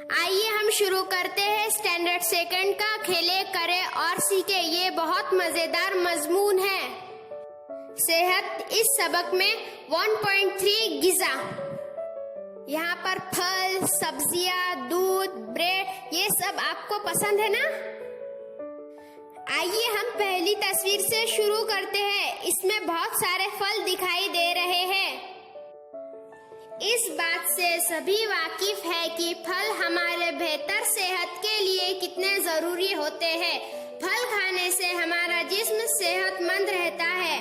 आइए हम शुरू करते हैं स्टैंडर्ड सेकंड का खेले करे और सीखे। ये बहुत मजेदार मजमून है। सेहत इस सबक में 1.3 गिज़ा। यहाँ पर फल, सब्जियाँ, दूध, ब्रेड ये सब आपको पसंद है ना? आइए हम पहली तस्वीर से शुरू करते हैं। इसमें बहुत सारे फल दिखाई दे रहे हैं। इस बात से सभी वाकिफ है कि फल हमारे बेहतर सेहत के लिए कितने जरूरी होते हैं। फल खाने से हमारा जिस्म सेहतमंद रहता है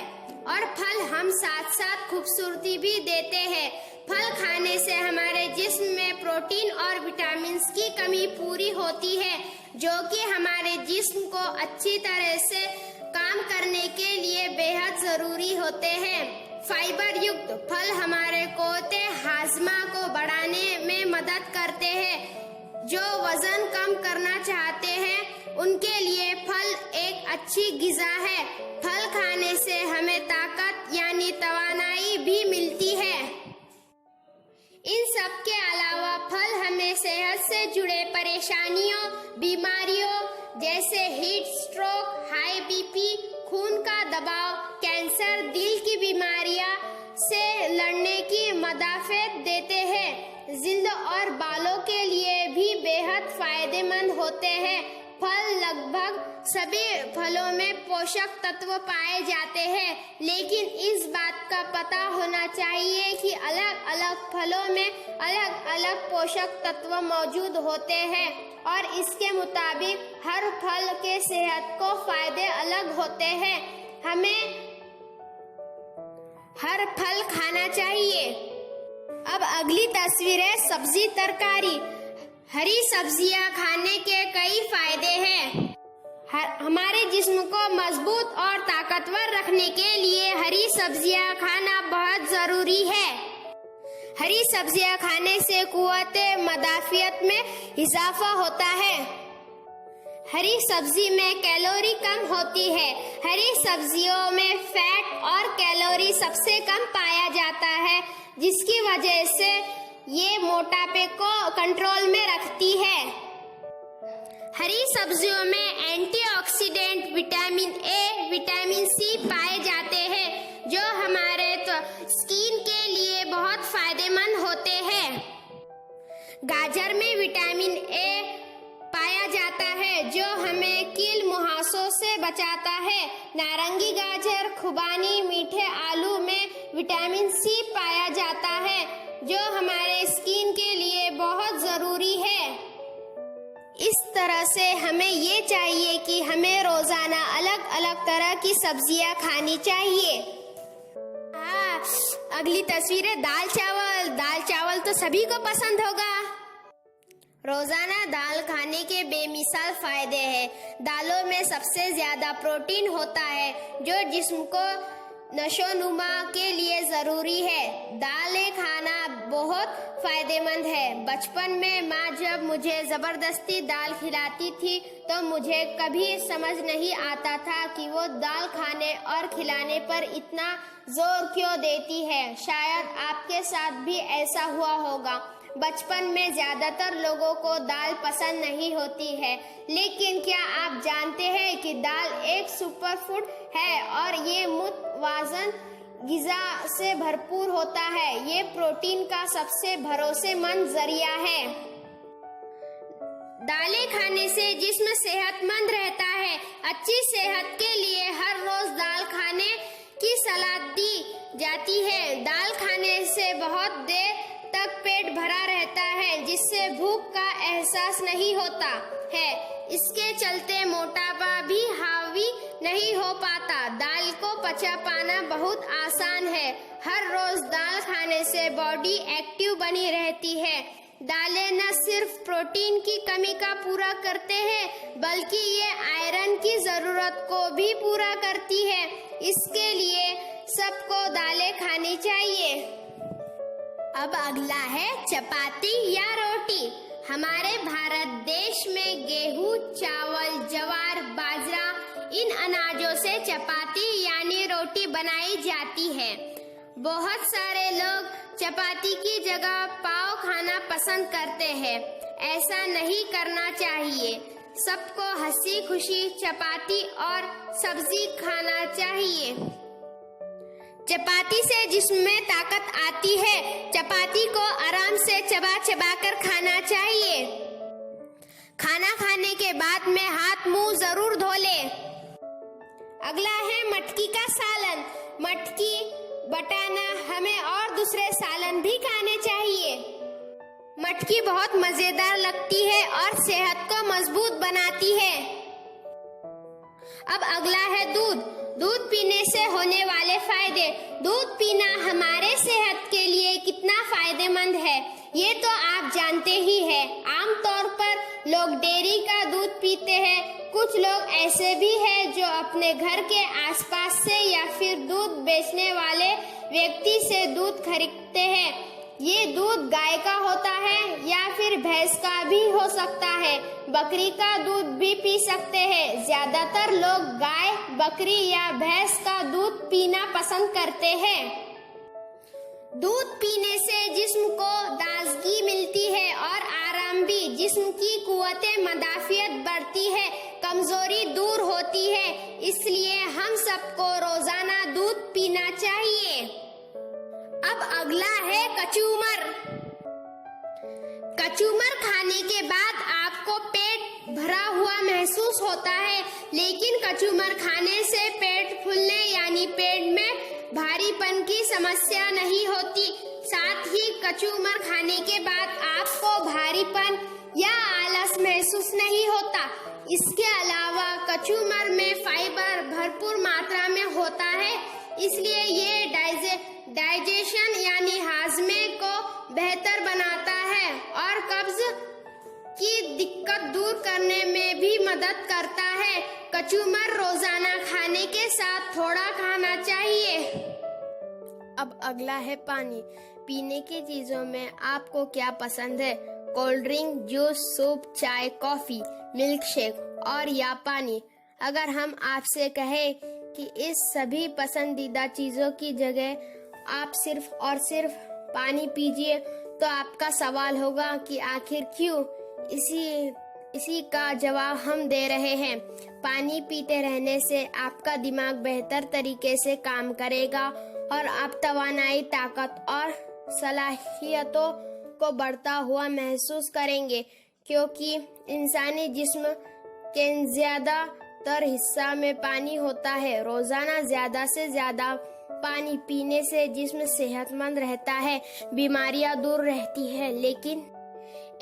और फल हम साथ साथ खूबसूरती भी देते हैं। फल खाने से हमारे जिस्म में प्रोटीन और विटामिन की कमी पूरी होती है, जो कि हमारे जिस्म को अच्छी तरह से काम करने के लिए बेहद जरूरी होते हैं। फाइबर युक्त फल हमारे कोते हाजमा को बढ़ाने में मदद करते हैं। जो वजन कम करना चाहते हैं उनके लिए फल एक अच्छी गिज़ा है। फल खाने से हमें ताकत यानी तवानाई भी मिलती है। इन सब के अलावा फल हमें सेहत से जुड़े परेशानियों, बीमारियों जैसे हीट स्ट्रोक, हाई बीपी, खून का दबाव, कैंसर, दिल की बीमारियां से लड़ने की मदाफत देते हैं। जिल्द और बालों के लिए भी बेहद फायदेमंद होते हैं। फल लगभग सभी फलों में पोषक तत्व पाए जाते हैं, लेकिन इस बात का पता होना चाहिए कि अलग अलग फलों में अलग अलग पोषक तत्व मौजूद होते हैं और इसके मुताबिक हर फल के सेहत को फायदे अलग होते हैं। हमें हर फल खाना चाहिए। अब अगली तस्वीर है सब्जी तरकारी। हरी सब्जियां खाने के कई फायदे हैं। हमारे जिस्म को मजबूत और ताकतवर रखने के लिए हरी सब्जियां खाना बहुत जरूरी है। हरी सब्जियां खाने से कुव्वते मदाफियत में इजाफा होता है। हरी सब्जी में कैलोरी कम होती है। हरी सब्जियों में फैट और कैलोरी सबसे कम पाया जाता है, जिसकी वजह से ये मोटापे को कंट्रोल में रखती है। हरी सब्जियों में antioxidant, vitamin A, vitamin C पाए जाते हैं, जो हमारे स्किन के लिए बहुत फायदेमंद होते हैं। गाजर में विटामिन ए पाया जाता है, जो हमें कील मुहासों से बचाता है। नारंगी गाजर, खुबानी, मीठे आलू में विटामिन सी पाया जाता है, जो हमारे स्किन के लिए बहुत जरूरी है। इस तरह से हमें ये चाहिए कि हमें रोजाना अलग अलग तरह की सब्जियां खानी चाहिए। अगली तस्वीर है दाल चावल। दाल चावल तो सभी को पसंद होगा। रोजाना दाल खाने के बेमिसाल फायदे हैं। दालों में सबसे ज्यादा प्रोटीन होता है, जो जिस्म को नशोनुमा के लिए जरूरी है। दालें खाना बहुत फायदेमंद है। बचपन में माँ जब मुझे जबरदस्ती दाल खिलाती थी तो मुझे कभी समझ नहीं आता था कि वो दाल खाने और खिलाने पर इतना जोर क्यों देती है। शायद आपके साथ भी ऐसा हुआ होगा। बचपन में ज्यादातर लोगों को दाल पसंद नहीं होती है, लेकिन क्या आप जानते हैं कि दाल एक सुपरफूड है और ये मुतवाज़न गिज़ा से भरपूर होता है। ये प्रोटीन का सबसे भरोसेमंद जरिया है। दालें खाने से जिस्म सेहतमंद रहता है। अच्छी सेहत के लिए हर रोज दाल खाने की सलाह दी जाती है। दाल खाने से बहुत देर तक पेट भरा रहता है, जिससे भूख का एहसास नहीं होता है। इसके चलते मोटापा भी हावी नहीं हो पाता। दाल को पचा पाना बहुत आसान है। हर रोज दाल खाने से बॉडी एक्टिव बनी रहती है। दालें न सिर्फ प्रोटीन की कमी का पूरा करते हैं, बल्कि ये आयरन की जरूरत को भी पूरा करती है। इसके लिए सबको दालें खानी चाहिए। अब अगला है चपाती या रोटी। हमारे भारत देश में गेहूं, चावल, ज्वार, बाजरा इन अनाजों से चपाती यानी रोटी बनाई जाती है। बहुत सारे लोग चपाती की जगह पाव खाना पसंद करते हैं। ऐसा नहीं करना चाहिए। सबको हंसी खुशी चपाती और सब्जी खाना चाहिए। चपाती से जिस्म में ताकत आती है। चपाती को आराम से चबा चबा कर खाना चाहिए। खाना खाने के बाद में हाथ मुंह जरूर धो ले। अगला है मटकी का सालन। मटकी, बटाना, हमें और दूसरे सालन भी खाने चाहिए। मटकी बहुत मजेदार लगती है और सेहत को मजबूत बनाती है। अब अगला है दूध। दूध पीने से होने वाले फायदे। दूध पीना हमारे सेहत के लिए कितना फायदेमंद है ये तो आप जानते ही हैं। आमतौर पर लोग डेयरी का दूध पीते हैं। कुछ लोग ऐसे भी हैं जो अपने घर के आसपास से या फिर दूध बेचने वाले व्यक्ति से दूध खरीदते हैं। ये दूध गाय का होता है या फिर भैंस का भी हो सकता है। बकरी का दूध भी पी सकते हैं। ज्यादातर लोग गाय, बकरी या भैंस का दूध पीना पसंद करते हैं। दूध पीने से जिस्म को ताजगी मिलती है और आराम भी। जिस्म की कुव्वते मदाफियत बढ़ती है, कमजोरी दूर होती है। इसलिए हम सबको रोजाना दूध पीना चाहिए। अब अगला है कचूमर। कचूमर खाने के बाद आपको पेट भरा हुआ महसूस होता है, लेकिन कचूमर खाने से पेट फूलने यानी पेट में भारीपन की समस्या नहीं होती। साथ ही कचूमर खाने के बाद आपको भारीपन या आलस महसूस नहीं होता। इसके अलावा कचूमर में फाइबर भरपूर मात्रा में होता है, इसलिए ये डाइजेशन यानी हाजमे को बेहतर बनाता है और कब्ज की दिक्कत दूर करने में भी मदद करता है। कचूमर रोजाना खाने के साथ थोड़ा खाना चाहिए। अब अगला है पानी। पीने की चीजों में आपको क्या पसंद है? कोल्ड ड्रिंक, जूस, सूप, चाय, कॉफी, मिल्क शेक और या पानी? अगर हम आपसे कहें कि इस सभी पसंदीदा चीजों की जगह आप सिर्फ और सिर्फ पानी पीजिए, तो आपका सवाल होगा कि आखिर क्यों? इसी का जवाब हम दे रहे हैं। पानी पीते रहने से आपका दिमाग बेहतर तरीके से काम करेगा और आप तवानाई, ताकत और सलाहियतों को बढ़ता हुआ महसूस करेंगे, क्योंकि इंसानी जिस्म के ज्यादातर हिस्सा में पानी होता है। रोजाना ज्यादा से ज्यादा पानी पीने से जिस्म सेहतमंद रहता है, बीमारियां दूर रहती है। लेकिन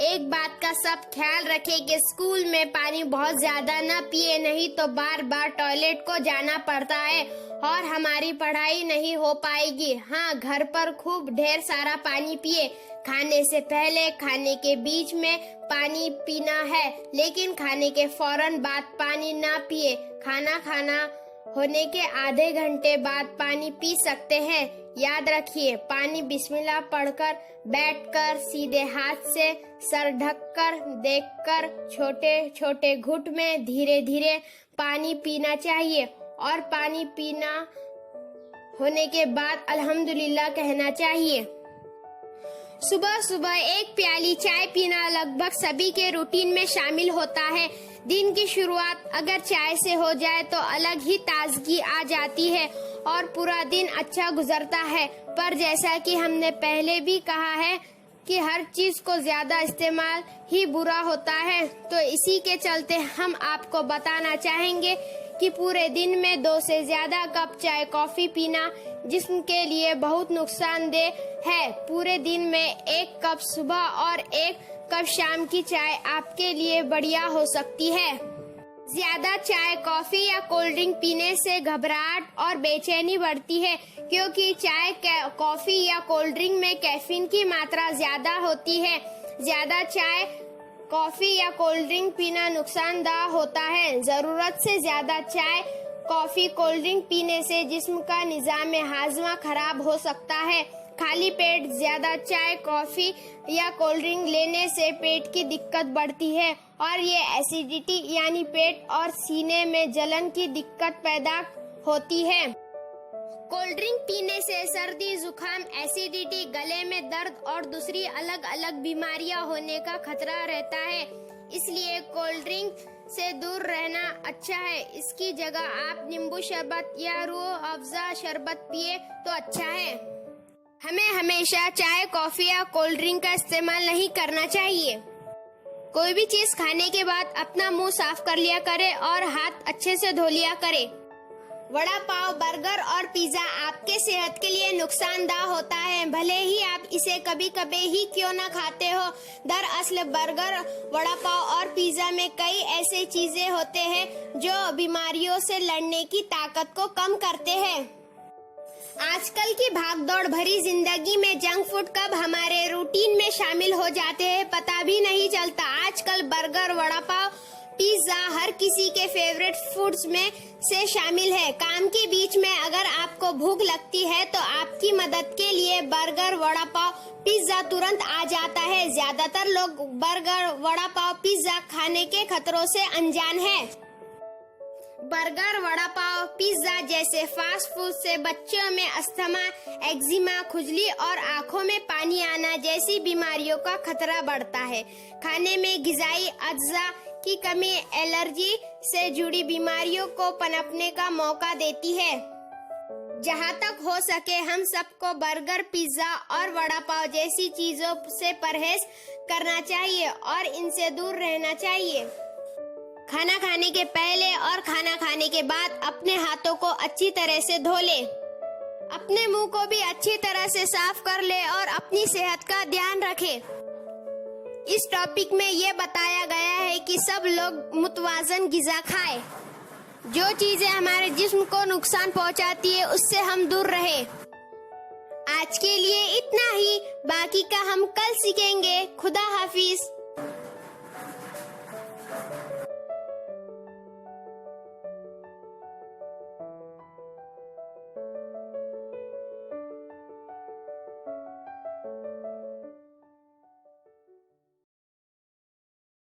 एक बात का सब ख्याल रखें कि स्कूल में पानी बहुत ज्यादा न पिए, नहीं तो बार बार टॉयलेट को जाना पड़ता है और हमारी पढ़ाई नहीं हो पाएगी। हाँ, घर पर खूब ढेर सारा पानी पिए। खाने से पहले, खाने के बीच में पानी पीना है, लेकिन खाने के फौरन बाद पानी ना पिए। खाना होने के आधे घंटे बाद पानी पी सकते हैं। याद रखिए, पानी बिस्मिल्लाह पढ़कर, बैठकर, सीधे हाथ से सर ढककर, देखकर, छोटे छोटे घुट में धीरे धीरे पानी पीना चाहिए और पानी पीना होने के बाद अल्हम्दुलिल्लाह कहना चाहिए। सुबह सुबह एक प्याली चाय पीना लगभग सभी के रूटीन में शामिल होता है। दिन की शुरुआत अगर चाय से हो जाए तो अलग ही ताजगी आ जाती है और पूरा दिन अच्छा गुजरता है। पर जैसा कि हमने पहले भी कहा है कि हर चीज को ज्यादा इस्तेमाल ही बुरा होता है, तो इसी के चलते हम आपको बताना चाहेंगे कि पूरे दिन में 2 से ज्यादा कप चाय कॉफी पीना जिस्म के लिए बहुत नुकसानदेह है। पूरे दिन में 1 कप सुबह और 1 कप शाम की चाय आपके लिए बढ़िया हो सकती है। ज्यादा चाय, कॉफी या कोल्ड ड्रिंक पीने से घबराहट और बेचैनी बढ़ती है, क्योंकि चाय, कॉफी या कोल्ड ड्रिंक में कैफीन की मात्रा ज्यादा होती है। ज्यादा चाय, कॉफी या कोल्ड ड्रिंक पीना नुकसानदायक होता है। जरूरत से ज्यादा चाय, कॉफी, कोल्ड ड्रिंक पीने से जिस्म का निजाम हाजमा खराब हो सकता है। खाली पेट ज्यादा चाय, कॉफी या कोल्ड ड्रिंक लेने से पेट की दिक्कत बढ़ती है और ये एसिडिटी यानी पेट और सीने में जलन की दिक्कत पैदा होती है। कोल्ड ड्रिंक पीने से सर्दी, जुकाम, एसिडिटी, गले में दर्द और दूसरी अलग अलग बीमारियां होने का खतरा रहता है। इसलिए कोल्ड ड्रिंक से दूर रहना अच्छा है। इसकी जगह आप नींबू शरबत या रूह अफ़ज़ा शरबत पिए तो अच्छा है। हमें हमेशा चाय, कॉफी या कोल्ड ड्रिंक का इस्तेमाल नहीं करना चाहिए। कोई भी चीज खाने के बाद अपना मुंह साफ कर लिया करे और हाथ अच्छे से धो लिया करे। वड़ा पाव, बर्गर और पिज्जा आपके सेहत के लिए नुकसानदायक होता है, भले ही आप इसे कभी कभी ही क्यों ना खाते हो। दरअसल बर्गर, वड़ा पाव और पिज्जा में कई ऐसे चीजें होते हैं जो बीमारियों से लड़ने की ताकत को कम करते हैं। आजकल की भागदौड़ भरी जिंदगी में जंक फूड कब हमारे रूटीन में शामिल हो जाते हैं पता भी नहीं चलता। आजकल बर्गर, वड़ा पाव, पिज्जा हर किसी के फेवरेट फूड्स में से शामिल है। काम के बीच में अगर आपको भूख लगती है तो आपकी मदद के लिए बर्गर, वड़ा पाव, पिज्जा तुरंत आ जाता है। ज्यादातर लोग बर्गर, वड़ा पाव, पिज्जा खाने के खतरों से अनजान हैं। बर्गर, वड़ा पाव, पिज्जा जैसे फास्ट फूड से बच्चों में अस्थमा, एक्जिमा, खुजली और आंखों में पानी आना जैसी बीमारियों का खतरा बढ़ता है। खाने में ग़िज़ाई अज्जा की कमी एलर्जी से जुड़ी बीमारियों को पनपने का मौका देती है। जहाँ तक हो सके हम सबको बर्गर, पिज्जा और वड़ा पाव जैसी चीजों से परहेज करना चाहिए और इनसे दूर रहना चाहिए। खाना खाने के पहले और खाना खाने के बाद अपने हाथों को अच्छी तरह से धो ले। अपने मुंह को भी अच्छी तरह से साफ कर ले और अपनी सेहत का ध्यान रखे। इस टॉपिक में ये बताया गया है कि सब लोग मुतवाज़न ग़िज़ा खाएं। जो चीजें हमारे जिस्म को नुकसान पहुंचाती है उससे हम दूर रहे। आज के लिए इतना ही, बाकी का हम कल सीखेंगे। खुदा हाफिज।